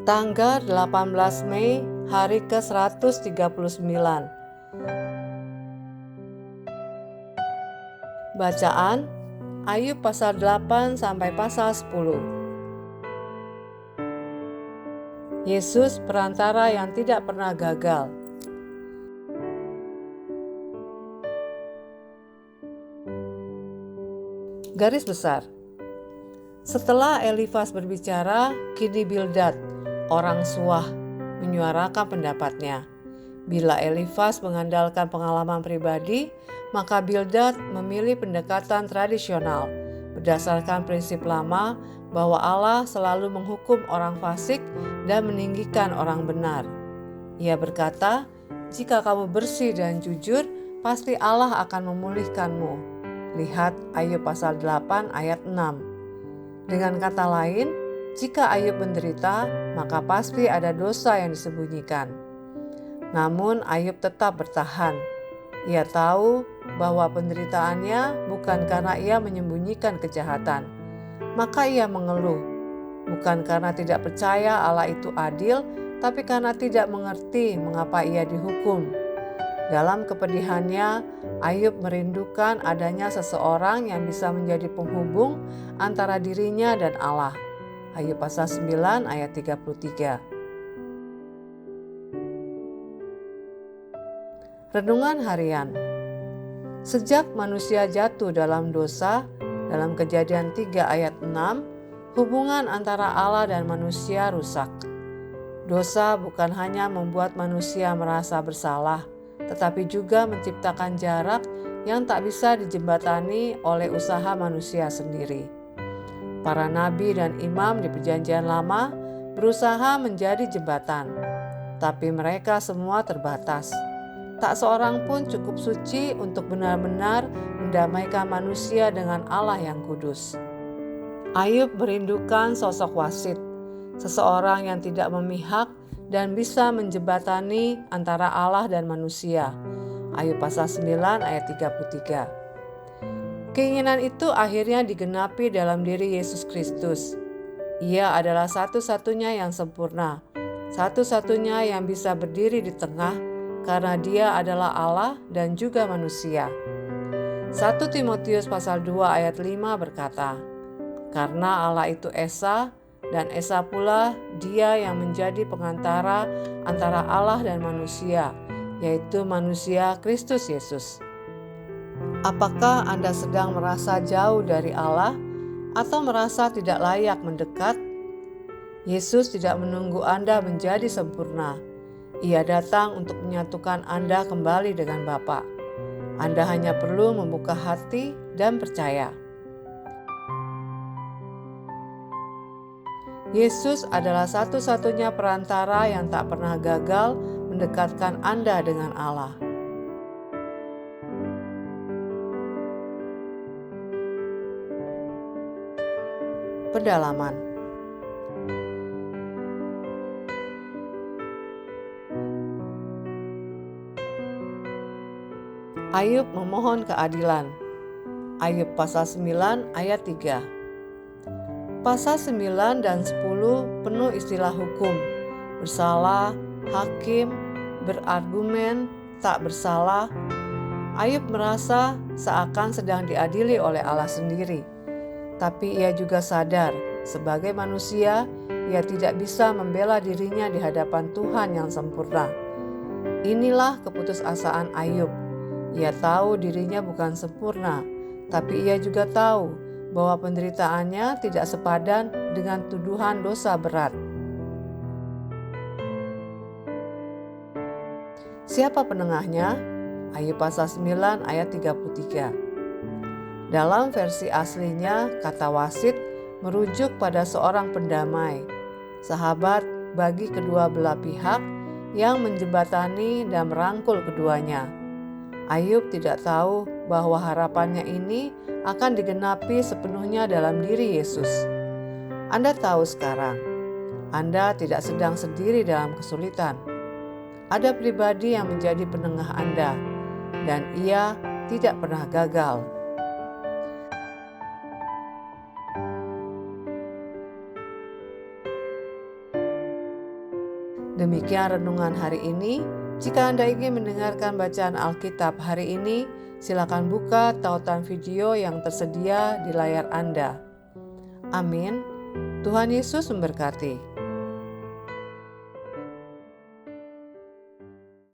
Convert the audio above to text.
Tanggal 18 Mei, hari ke-139. Bacaan Ayub pasal 8 sampai pasal 10. Yesus perantara yang tidak pernah gagal. Garis besar. Setelah Elifas berbicara, kini Bildad, orang Suah, menyuarakan pendapatnya. Bila Elifas mengandalkan pengalaman pribadi, maka Bildad memilih pendekatan tradisional berdasarkan prinsip lama bahwa Allah selalu menghukum orang fasik dan meninggikan orang benar. Ia berkata, "Jika kamu bersih dan jujur, pasti Allah akan memulihkanmu." Lihat Ayub pasal 8 ayat 6. Dengan kata lain, jika Ayub menderita, maka pasti ada dosa yang disembunyikan. Namun Ayub tetap bertahan. Ia tahu bahwa penderitaannya bukan karena ia menyembunyikan kejahatan. Maka ia mengeluh, bukan karena tidak percaya Allah itu adil, tapi karena tidak mengerti mengapa ia dihukum. Dalam kepedihannya, Ayub merindukan adanya seseorang yang bisa menjadi penghubung antara dirinya dan Allah. Ayub pasal 9 ayat 33. Renungan harian. Sejak manusia jatuh dalam dosa, dalam Kejadian 3 ayat 6, hubungan antara Allah dan manusia rusak. Dosa bukan hanya membuat manusia merasa bersalah, tetapi juga menciptakan jarak yang tak bisa dijembatani oleh usaha manusia sendiri. Para nabi dan imam di Perjanjian Lama berusaha menjadi jembatan, tapi mereka semua terbatas. Tak seorang pun cukup suci untuk benar-benar mendamaikan manusia dengan Allah yang kudus. Ayub merindukan sosok wasit, seseorang yang tidak memihak dan bisa menjembatani antara Allah dan manusia. Ayub pasal 9 ayat 33. Keinginan itu akhirnya digenapi dalam diri Yesus Kristus. Ia adalah satu-satunya yang sempurna, satu-satunya yang bisa berdiri di tengah karena dia adalah Allah dan juga manusia. 1 Timotius pasal 2 ayat 5 berkata, "Karena Allah itu Esa, dan Esa pula dia yang menjadi pengantara antara Allah dan manusia, yaitu manusia Kristus Yesus." Apakah Anda sedang merasa jauh dari Allah atau merasa tidak layak mendekat? Yesus tidak menunggu Anda menjadi sempurna. Ia datang untuk menyatukan Anda kembali dengan Bapa. Anda hanya perlu membuka hati dan percaya. Yesus adalah satu-satunya perantara yang tak pernah gagal mendekatkan Anda dengan Allah. Pendalaman. Ayub memohon keadilan. Ayub pasal 9 ayat 3. Pasal 9 dan 10 penuh istilah hukum, bersalah, hakim, berargumen, tak bersalah. Ayub merasa seakan sedang diadili oleh Allah sendiri. Tapi ia juga sadar, sebagai manusia, ia tidak bisa membela dirinya di hadapan Tuhan yang sempurna. Inilah keputusasaan Ayub. Ia tahu dirinya bukan sempurna, tapi ia juga tahu bahwa penderitaannya tidak sepadan dengan tuduhan dosa berat. Siapa penengahnya? Ayub pasal 9 ayat 33. Dalam versi aslinya, kata wasit merujuk pada seorang pendamai, sahabat bagi kedua belah pihak yang menjembatani dan merangkul keduanya. Ayub tidak tahu bahwa harapannya ini akan digenapi sepenuhnya dalam diri Yesus. Anda tahu sekarang, Anda tidak sedang sendiri dalam kesulitan. Ada pribadi yang menjadi penengah Anda, dan ia tidak pernah gagal. Demikian renungan hari ini. Jika Anda ingin mendengarkan bacaan Alkitab hari ini, silakan buka tautan video yang tersedia di layar Anda. Amin. Tuhan Yesus memberkati.